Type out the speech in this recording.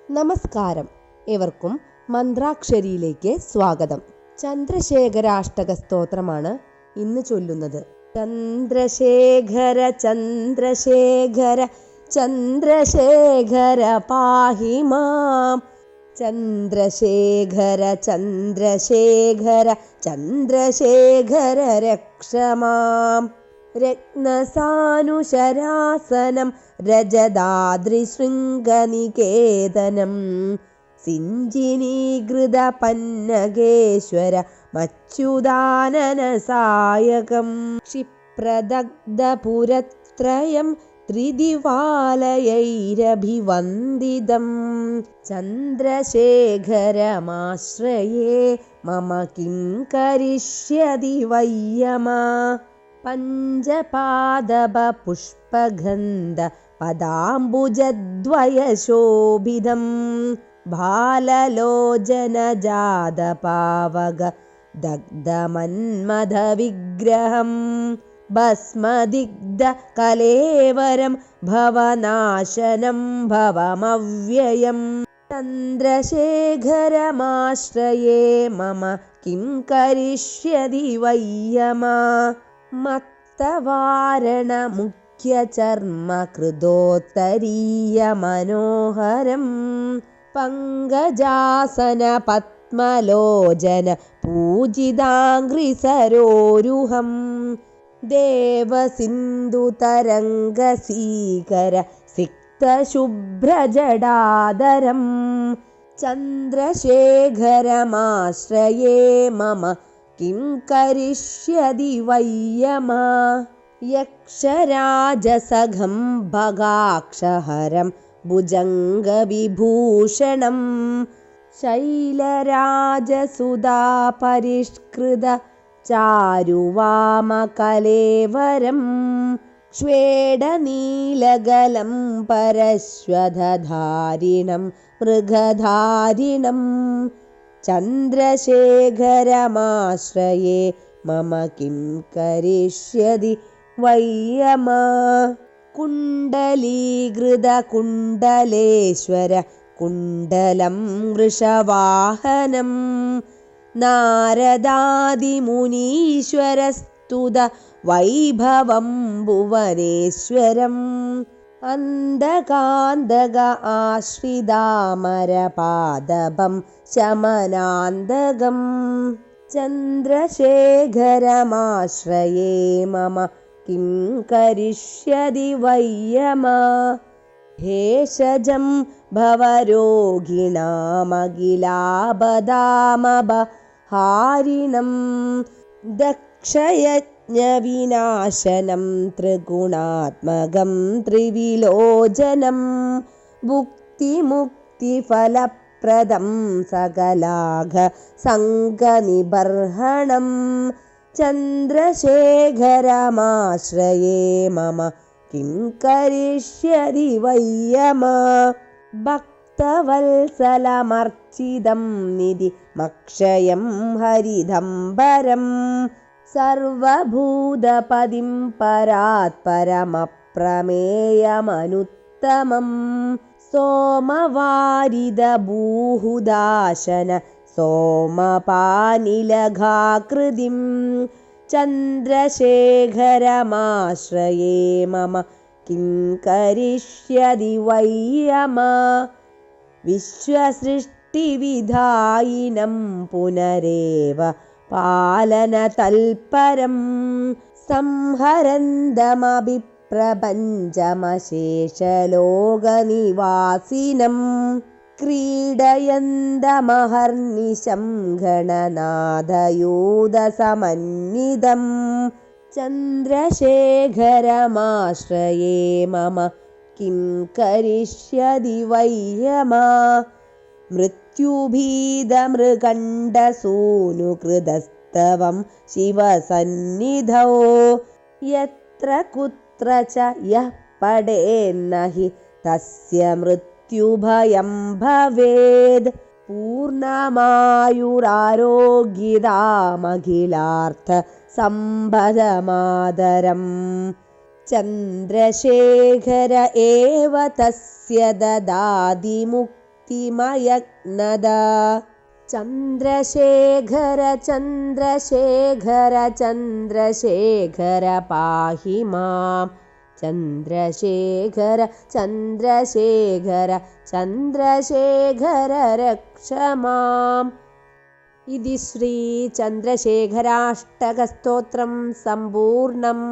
നമസ്കാരം, ഏവർക്കും മന്ത്രാക്ഷരിയിലേക്ക് സ്വാഗതം. ചന്ദ്രശേഖരാഷ്ടക സ്തോത്രമാണ് ഇന്ന് ചൊല്ലുന്നത്. ചന്ദ്രശേഖര ചന്ദ്രശേഖര ചന്ദ്രശേഖര പാഹി മാം. ചന്ദ്രശേഖര ചന്ദ്രശേഖര ചന്ദ്രശേഖര രക്ഷ മാം. രത്നസാനുശരാസനം രജതാദ്രിശൃംഗനികേതനം സിഞ്ചിനീകൃത പന്നഗേശ്വര മച്യുതാനന സായകം. ക്ഷിപ്രദഗ്ധപുരത്രയം ത്രിദിവാലയൈരഭിവന്ദിതം. ചന്ദ്രശേഖരമാശ്രയേ മമ കിം കരിഷ്യതി വയ്യമാ. പഞ്ചപാദപ പുഷ്പഗന്ധ പദാംബുജദ്വയശോഭിതം ഭാലലോചനജാതപാവക ദഗ്ധമന്മഥവിഗ്രഹം ഭസ്മദിഗ്ധ കലേവരം ഭവനാശനം ഭവമവ്യയം. ചന്ദ്രശേഖരമാശ്രയേ മമ കിം കരിഷ്യതി വയ്യമാ. മത്തവാരണ മുഖ്യചർമ്മ കൃതോത്തരീയ മനോഹരം പങ്കജാസന പത്മലോചന പൂജിതാംഘ്രിസരോരുഹം ദേവസിന്ധുതരംഗസീകര സിക്തശുഭ്രജടാധരം. ചന്ദ്രശേഖരമാശ്രയേ മമ കിം കരിഷ്യതി വയ്യമാ. യക്ഷരാജസഖം ഭഗാക്ഷഹരം ഭുജംഗവിഭൂഷണം ശൈലരാജസുധാപരിഷ്കൃത ചാരുവാമകലേവരം ശ്വേടനീലഗലം പരശ്വധാരിണം മൃഗധാരിണം. ചന്ദ്രശേഖരമാശ്രയേ മമ കിം കരിഷ്യതി വയ്യമാ. കുണ്ഡലീകൃത കുണ്ഡലേശ്വര കുണ്ഡലം വൃഷവാഹനം നാരദാദിമുനീശ്വരസ്തുത വൈഭവം ഭുവനേശ്വരം. അന്തകാന്തക ആശ്രിതാമരപാദപം ശമനാന്തകം. ചന്ദ്രശേഖരമാശ്രയേ മമ കിം കരിഷ്യതി വയ്യമാ. ഭേഷജം ഭവരോഗിണാമഖിലാപദാമപഹാരിണം ദക്ഷയജ്ഞവിനാശനം ത്രിഗുണാത്മകം ത്രിവിലോചനം ഭുക്തിമുക്തിഫലപ്രദം സകലാഘ സംഘനിബർഹണം. ചന്ദ്രശേഖരമാശ്രയേ മമ കിം കരിഷ്യതി വയ്യമാ. ഭക്തവത്സലമർച്ചിതം നിധിമക്ഷയം ഹരിദംബരം സർവഭൂതപതിം പരാത്പരമപ്രമേയമനുത്തമം സോമവാരിദഭൂഹുദാശന സോമപാനിലഘാകൃതിം. ചന്ദ്രശേഖരമാശ്രയേ മമ കിം കരിഷ്യതി വയ്യമാ. വിശ്വസൃഷ്ടിവിധായിനം പുനരേവ പാലനതൽപരം സംഹരന്തമഭിപ്രപഞ്ചമശേഷലോകനിവാസിനം ക്രീഡയന്തമഹർനിശം ഗണനാഥയൂതസമന്വിതം. ചന്ദ്രശേഖരമാശ്രയേ മമ കിം കരിഷ്യതി വയ്യമാ. മൃത്യുഭീതമൃഗണ്ഡസൂനുകൃതസ്തവം ശിവസന്നിധൗ യത്ര കുത്ര ച യഃ പഠേന്നഹി തസ്യ മൃത്യുഭയം ഭവേദ്. പൂർണ്ണമായുരാരോഗ്യതാമഖിലാർത്ഥ സമ്പദമാതരം. ചന്ദ്രശേഖര ഏവ തസ്യ ദദാതി മുക്തി भक्तिमयज्ञदा चन्द्रशेखर चन्द्रशेखर चन्द्रशेखर पाहि मां चन्द्रशेखर चन्द्रशेखर चन्द्रशेखर रक्ष माम् इति श्रीचन्द्रशेखराष्टकस्तोत्रं सम्पूर्णम्।